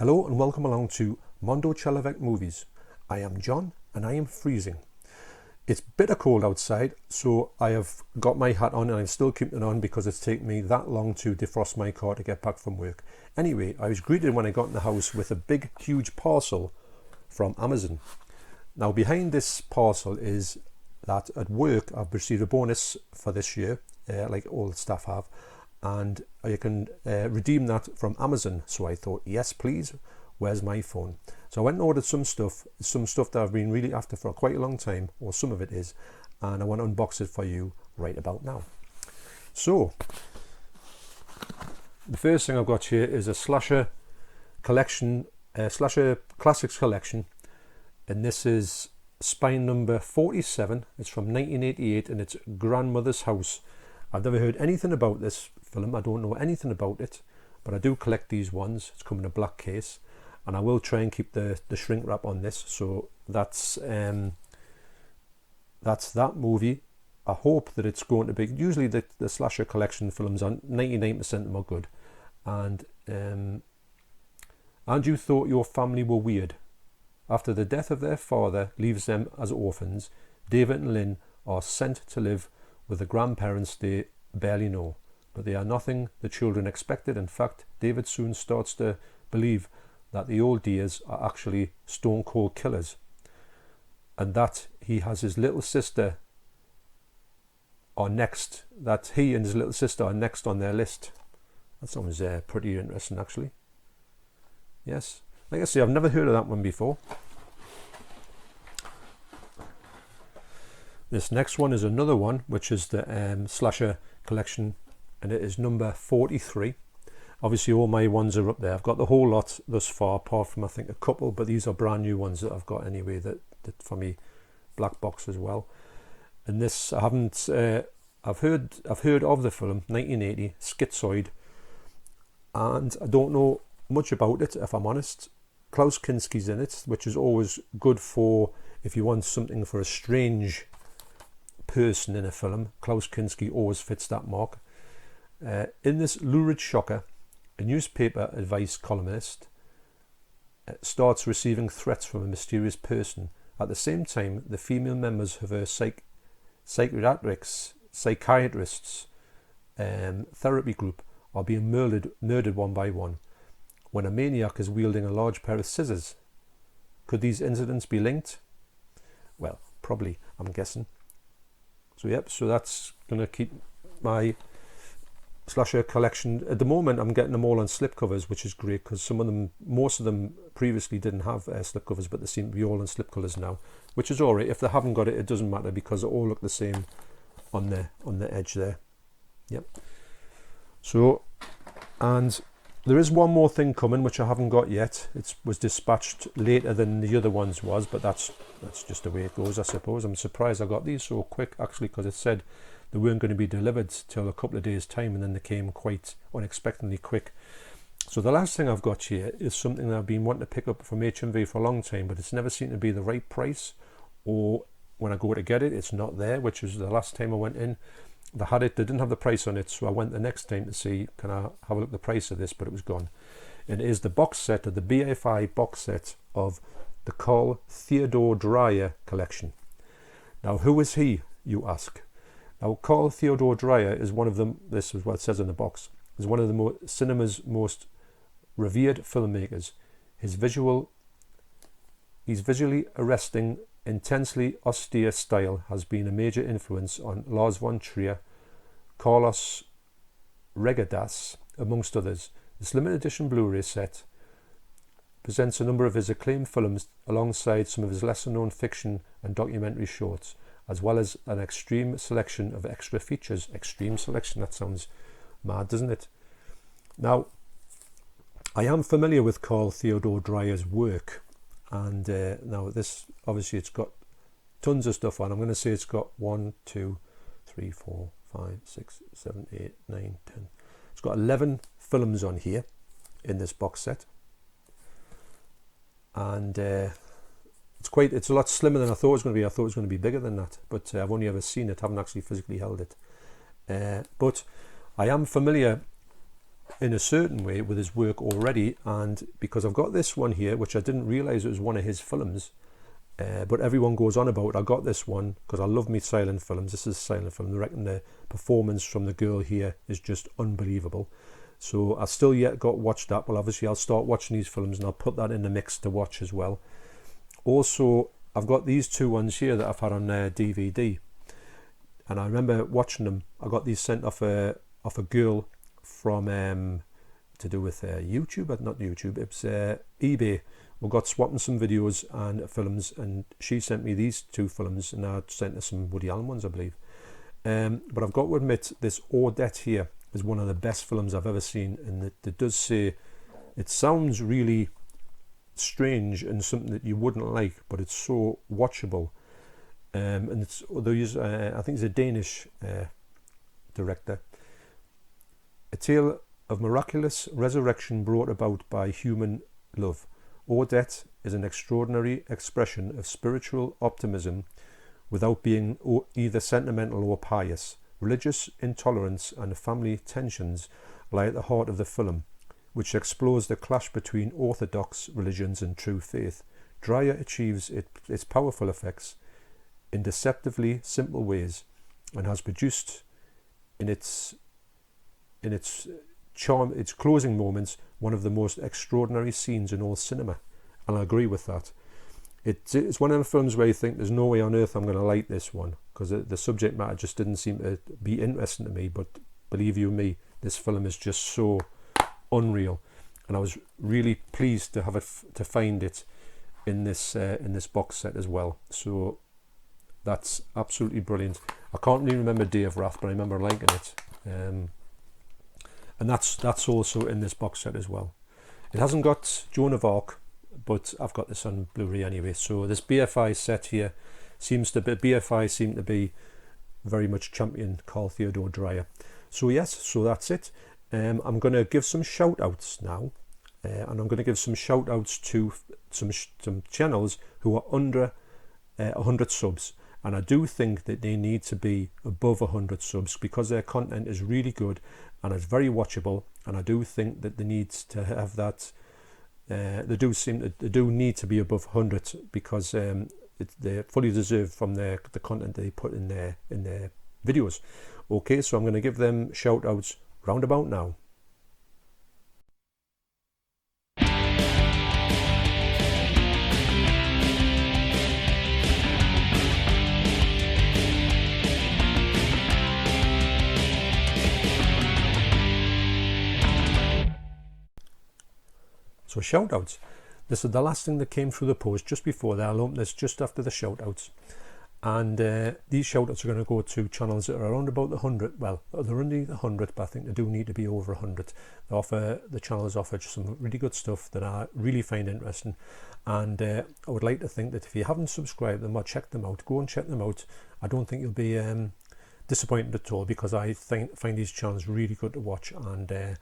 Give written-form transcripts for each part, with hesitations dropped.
Hello and welcome along to Mondo Celovec Movies. I am John and I am freezing. It's bitter cold outside, so I have got my hat on and I'm still keeping it on because it's taken me that long to defrost my car to get back from work. Anyway, I was greeted when I got in the house with a big, huge parcel from Amazon. Now behind this parcel is that at work I've received a bonus for this year, like all the staff have, and you can redeem that from Amazon. So I thought, yes please, where's my phone? So I went and ordered some stuff that I've been really after for quite a long time, or some of it is, and I want to unbox it for you right about now. So the first thing I've got here is a slasher collection, slasher classics collection, and this is spine number 47. It's from 1988 and it's Grandmother's House. I've never heard anything about this film. I don't know anything about it, but I do collect these ones. It's come in a black case, and I will try and keep the shrink wrap on this. So that's that movie. I hope that it's going to be. Usually the slasher collection films, on 99% of them are good. And you thought your family were weird. After the death of their father leaves them as orphans, David and Lynn are sent to live with the grandparents they barely know. But they are nothing the children expected. In fact, David soon starts to believe that the old dears are actually stone cold killers, and that he has his little sister are next, that he and his little sister are next on their list. That sounds pretty interesting actually. Yes, like I say, I've never heard of that one before. This next one is another one, which is the slasher collection, and it is number 43. Obviously all my ones are up there. I've got the whole lot thus far, apart from I think a couple, but these are brand new ones that I've got anyway, that for me, black box as well. And this, I haven't, I've heard of the film, 1980, Schizoid, and I don't know much about it, if I'm honest. Klaus Kinski's in it, which is always good for if you want something for a strange person in a film. Klaus Kinski always fits that mark. In this lurid shocker, a newspaper advice columnist starts receiving threats from a mysterious person. At the same time, the female members of her psychiatrists therapy group are being murdered one by one, when a maniac is wielding a large pair of scissors. Could these incidents be linked? Well, probably, I'm guessing. So yep, so that's going to keep my slasher collection. At the moment I'm getting them all on slipcovers, which is great, because most of them previously didn't have slipcovers, but they seem to be all on slipcovers now, which is alright. If they haven't got it, it doesn't matter, because they all look the same on the edge there. Yep. So, and there is one more thing coming which I haven't got yet. It was dispatched later than the other ones was, but that's just the way it goes, I suppose. I'm surprised I got these so quick actually, because it said they weren't going to be delivered till a couple of days time, and then they came quite unexpectedly quick. So the last thing I've got here is something that I've been wanting to pick up from HMV for a long time, but it's never seemed to be the right price, or when I go to get it, it's not there, which was the last time I went in. They had it, they didn't have the price on it, so I went the next time to see, can I have a look at the price of this, but it was gone. It is the box set of the BFI box set of the Carl Theodor Dreyer collection. Now, who is he, you ask? Now, Carl Theodor Dreyer is one of them, this is what it says in the box, is one of the cinema's most revered filmmakers. His visually arresting, intensely austere style has been a major influence on Lars von Trier, Carlos Regadas, amongst others. This limited edition Blu-ray set presents a number of his acclaimed films alongside some of his lesser known fiction and documentary shorts, as well as an extreme selection of extra features. Extreme selection, that sounds mad, doesn't it? Now, I am familiar with Carl Theodor Dreyer's work, and now this, obviously it's got tons of stuff on. I'm going to say it's got 1, 2, 3, 4, 5, 6, 7, 8, 9, 10. It's got 11 films on here in this box set, and it's a lot slimmer than I thought it was going to be. I thought it was going to be bigger than that, but I've only ever seen it, haven't actually physically held it. But I am familiar in a certain way with his work already, and because I've got this one here, which I didn't realise it was one of his films, but everyone goes on about it. I got this one because I love me silent films. This is a silent film. I reckon the performance from the girl here is just unbelievable. So I still yet got watched that. Well, obviously I'll start watching these films and I'll put that in the mix to watch as well. Also, I've got these two ones here that I've had on DVD, and I remember watching them. I got these sent off a girl from to do with YouTube, but not YouTube. It's eBay. We got swapping some videos and films, and she sent me these two films, and I sent her some Woody Allen ones, I believe. But I've got to admit, this Odette here is one of the best films I've ever seen, and it does say, it sounds really strange and something that you wouldn't like, but it's so watchable. And it's, I think it's a Danish director. A tale of miraculous resurrection brought about by human love. Odette is an extraordinary expression of spiritual optimism without being either sentimental or pious. Religious intolerance and family tensions lie at the heart of the film, which explores the clash between orthodox religions and true faith. Dreyer achieves its powerful effects in deceptively simple ways, and has produced in its charm, its closing moments, one of the most extraordinary scenes in all cinema. And I agree with that. It's one of the films where you think there's no way on earth I'm going to like this one, because the subject matter just didn't seem to be interesting to me. But believe you me, this film is just so unreal, and I was really pleased to have it to find it in this box set as well. So that's absolutely brilliant. I can't really remember Day of Wrath, but I remember liking it, and that's also in this box set as well. It hasn't got Joan of Arc, but I've got this on Blu-ray anyway. So this BFI set here BFI seem to be very much champion Carl Theodor Dreyer. So yes, so that's it. I'm going to give some shout outs now, and I'm going to give some shout outs to some channels who are under 100 subs, and I do think that they need to be above 100 subs because their content is really good and it's very watchable, and I do think that they need to have that. They do need to be above 100 because they're fully deserved from the content they put in their videos. Okay, so I'm going to give them shout outs roundabout now. So shout outs. This is the last thing that came through the post just before that. I'll open this just after the shout outs. And these shout outs are going to go to channels that are around about the 100. Well, they're under the 100, but I think they do need to be over 100. The channels offer some really good stuff that I really find interesting. And I would like to think that if you haven't subscribed them or checked them out, go and check them out. I don't think you'll be disappointed at all, because I find these channels really good to watch. And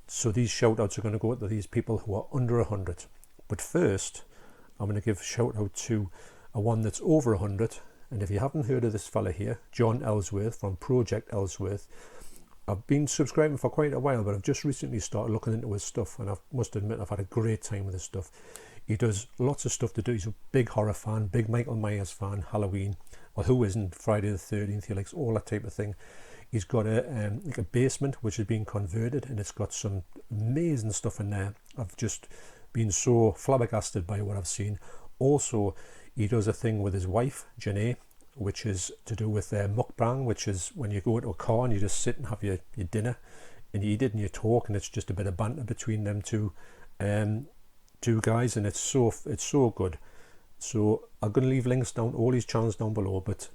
so these shout outs are going to go to these people who are under 100. But first, I'm going to give a shout out to a one that's over 100. And if you haven't heard of this fella here, John Ellsworth from Project Ellsworth, I've been subscribing for quite a while, but I've just recently started looking into his stuff, and I must admit I've had a great time with his stuff. He does lots of stuff to do. He's a big horror fan, big Michael Myers fan, Halloween. Well, who isn't? Friday the 13th, he likes all that type of thing. He's got like a basement which has been converted, and it's got some amazing stuff in there. I've just been so flabbergasted by what I've seen. Also, he does a thing with his wife, Janae, which is to do with mukbang, which is when you go to a car and you just sit and have your dinner and you eat it and you talk, and it's just a bit of banter between them two guys, and it's so good. So I'm going to leave links down all these channels down below, but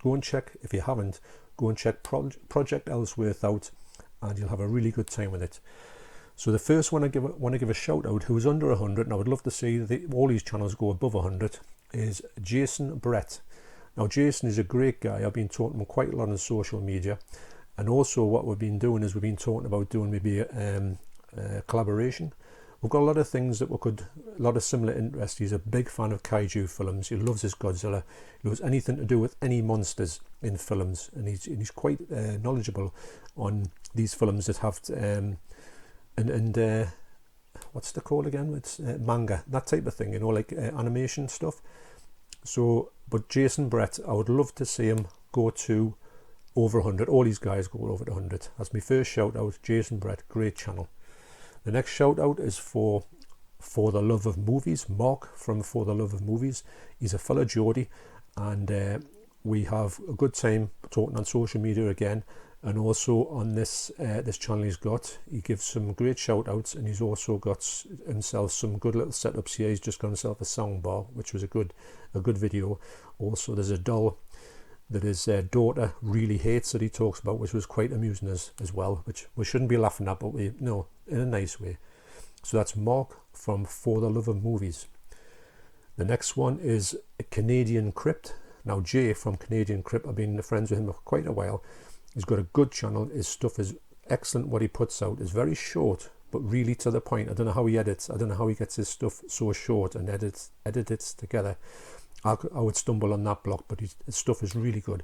go and check, if you haven't, go and check Project Ellsworth out, and you'll have a really good time with it. So the first one I want to give a shout out, who is under 100, and I would love to see all these channels go above 100, is Jason Brett. Now Jason is a great guy. I've been talking to him quite a lot on social media, and also what we've been doing is we've been talking about doing maybe a collaboration. We've got a lot of things that a lot of similar interests. He's a big fan of kaiju films. He loves his Godzilla. He loves anything to do with any monsters in films, and he's quite knowledgeable on these films that have and what's the called again? It's manga, that type of thing, you know, like animation stuff. So, but Jason Brett, I would love to see him go to over 100. All these guys go over to 100. That's my first shout out. Jason Brett, great channel. The next shout out is for the Love of Movies, Mark from For the Love of Movies. He's a fellow Geordie, and we have a good time talking on social media again, and also on this this channel he gives some great shout outs, and he's also got himself some good little setups here. He's just got himself a sound bar, which was a good video. Also there's a doll that his daughter really hates that he talks about, which was quite amusing as well, which we shouldn't be laughing at, but we no, in a nice way. So that's Mark from For the Love of Movies. The next one is a Canadian Crypt. Now Jay from Canadian Crypt, I've been friends with him for quite a while. He's got a good channel. His stuff is excellent. What he puts out is very short, but really to the point. I don't know how he edits. I don't know how he gets his stuff so short and edits it together. I would stumble on that block, but his stuff is really good.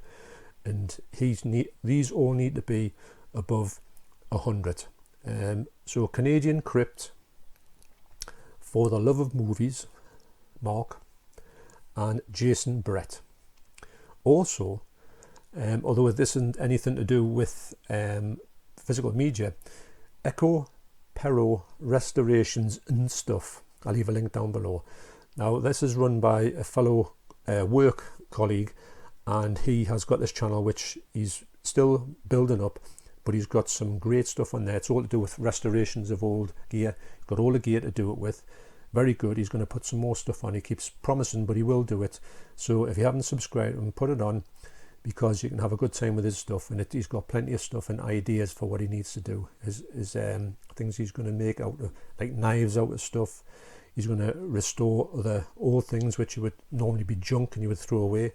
And these all need to be above 100. So Canadian Crypt, For the Love of Movies, Mark, and Jason Brett. Also, although this isn't anything to do with physical media, EcoPerro restorations and stuff. I'll leave a link down below. Now this is run by a fellow work colleague, and he has got this channel which he's still building up, but he's got some great stuff on there. It's all to do with restorations of old gear. He's got all the gear to do it with. Very good. He's going to put some more stuff on. He keeps promising, but he will do it. So if you haven't subscribed, put it on, because you can have a good time with his stuff, and he's got plenty of stuff and ideas for what he needs to do. His things he's going to make out of, like knives out of stuff. He's going to restore the old things which you would normally be junk and you would throw away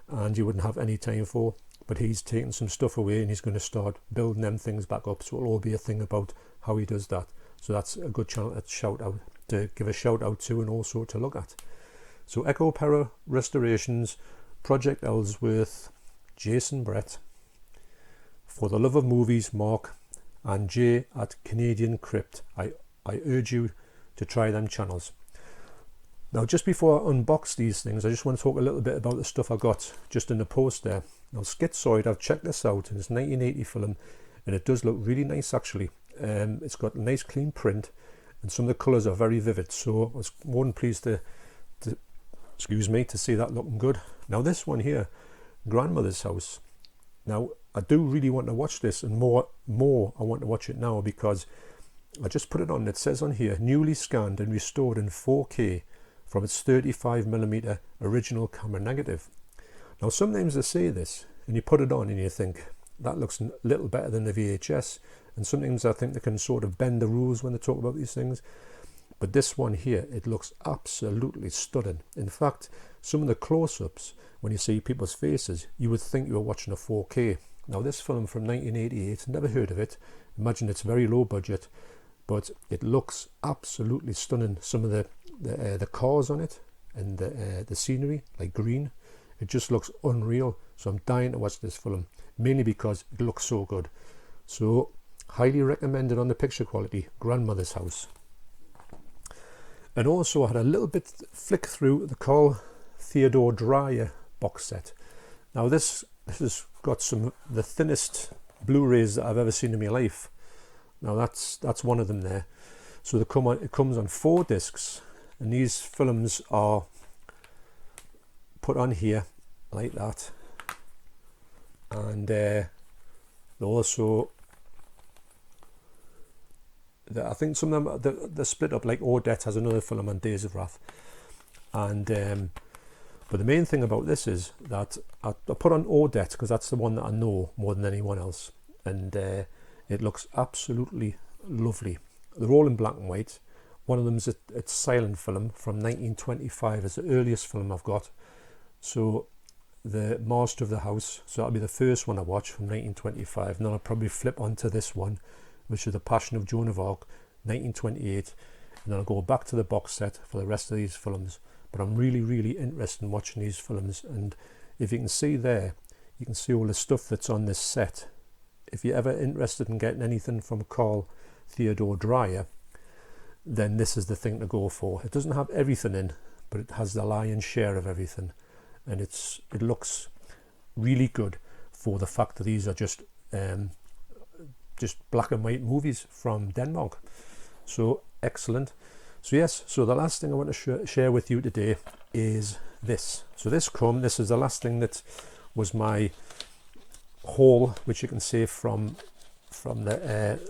and you wouldn't have any time for. But he's taking some stuff away and he's going to start building them things back up. So it'll all be a thing about how he does that. So that's a good channel to give a shout out to, and also to look at. So EcoPerro Restorations, Project Ellsworth, Jason Brett, For the Love of Movies, Mark, and Jay at Canadian Crypt. I urge you to try them channels. Now just before I unbox these things, I just want to talk a little bit about the stuff I got just in the post there. Now Schizoid, I've checked this out, and it's 1980 film, and it does look really nice actually. It's got a nice clean print, and some of the colours are very vivid, so I was more than pleased to see that looking good. Now this one here, Grandmother's House. Now I do really want to watch this, and more I want to watch it now, because I just put it on. It says on here, newly scanned and restored in 4K from its 35mm original camera negative. Now sometimes they say this, and you put it on and you think, that looks a little better than the VHS. And sometimes I think they can sort of bend the rules when they talk about these things. But this one here, it looks absolutely stunning. In fact, some of the close-ups, when you see people's faces, you would think you were watching a 4K. Now this film from 1988, never heard of it. Imagine it's very low budget, but it looks absolutely stunning. Some of the cars on it and the scenery, like green, it just looks unreal. So I'm dying to watch this film, mainly because it looks so good. So highly recommended on the picture quality, Grandmother's House. And also I had a little bit flick through the Carl Theodore Dreyer box set. Now this has got the thinnest Blu-rays that I've ever seen in my life. Now that's one of them there. So it comes on 4 discs, and these films are put on here like that, and also I think some of them they're split up, like Odette has another film on Days of Wrath, and but the main thing about this is that I put on Odette because that's the one that I know more than anyone else, and it looks absolutely lovely. They're all in black and white. One of them is a silent film from 1925. It's the earliest film I've got. So the Master of the House, so that'll be the first one I watch from 1925, and then I'll probably flip onto this one, which is The Passion of Joan of Arc, 1928, and then I'll go back to the box set for the rest of these films. But I'm really interested in watching these films, and if you can see there, you can see all the stuff that's on this set. If you're ever interested in getting anything from Carl Theodore Dreyer, then this is the thing to go for. It doesn't have everything in, but it has the lion's share of everything, and it looks really good for the fact that these are just black and white movies from Denmark. So excellent. So yes, so the last thing I want to share with you today is this. So this is the last thing that was my haul, which you can see from the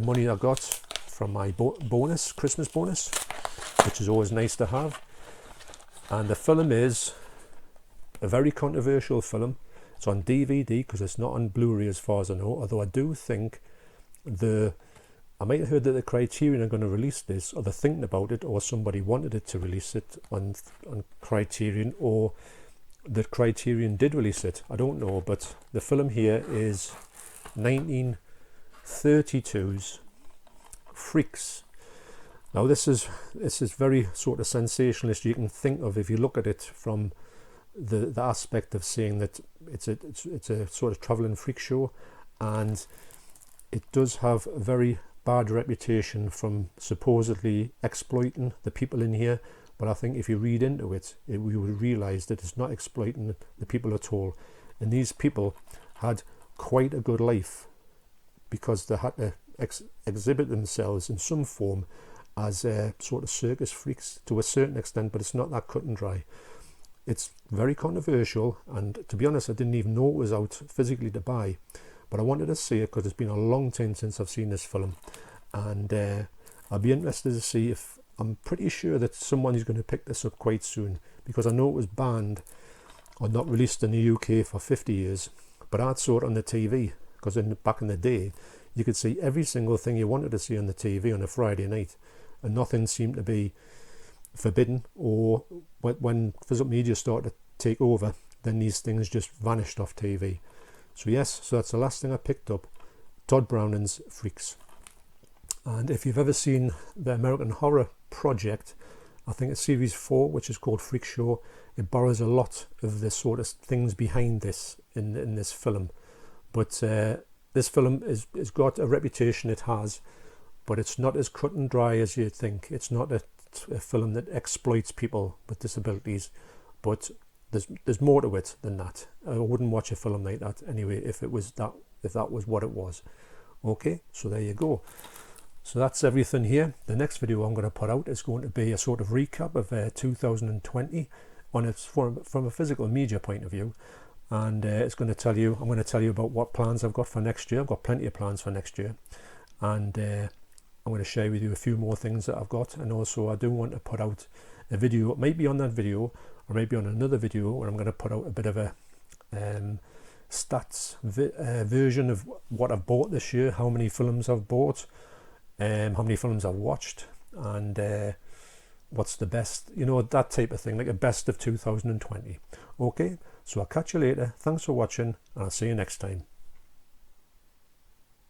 money I got from my Christmas bonus, which is always nice to have. And the film is a very controversial film. It's on DVD because it's not on Blu-ray as far as I know, although I do think I might have heard that the Criterion are going to release this, or they're thinking about it, or somebody wanted it to release it on Criterion, or the Criterion did release it. I don't know, but the film here is 1932's Freaks. Now this is very sort of sensationalist. You can think of, if you look at it from the aspect of saying that it's a sort of travelling freak show, and it does have a very bad reputation from supposedly exploiting the people in here. But I think if you read into it, we would realise that it's not exploiting the people at all. And these people had quite a good life because they had to exhibit themselves in some form as sort of circus freaks to a certain extent, but it's not that cut and dry. It's very controversial, and to be honest, I didn't even know it was out physically to buy, but I wanted to see it because it's been a long time since I've seen this film, and I'll be interested to see if, I'm pretty sure that someone is going to pick this up quite soon, because I know it was banned or not released in the UK for 50 years, but I saw it on the TV, because back in the day you could see every single thing you wanted to see on the TV on a Friday night, and nothing seemed to be forbidden. Or when physical media started to take over, then these things just vanished off TV. So yes, so that's the last thing I picked up, Todd Browning's Freaks. And if you've ever seen the American Horror Project, I think it's series 4, which is called Freak Show, it borrows a lot of the sort of things behind this in this film. But this film is got a reputation, it has, but it's not as cut and dry as you'd think. It's not a film that exploits people with disabilities, but there's more to it than that. I wouldn't watch a film like that anyway if that was what it was. Okay, so there you go. So that's everything here. The next video I'm going to put out is going to be a sort of recap of 2020 from a physical media point of view. And I'm going to tell you about what plans I've got for next year. I've got plenty of plans for next year, and I'm going to share with you a few more things that I've got. And also I do want to put out a video, maybe on that video or maybe on another video, where I'm going to put out a bit of a stats version of what I've bought this year, how many films I've bought, how many films I've watched, and what's the best, that type of thing, like a best of 2020. Okay, so I'll catch you later. Thanks for watching, and I'll see you next time.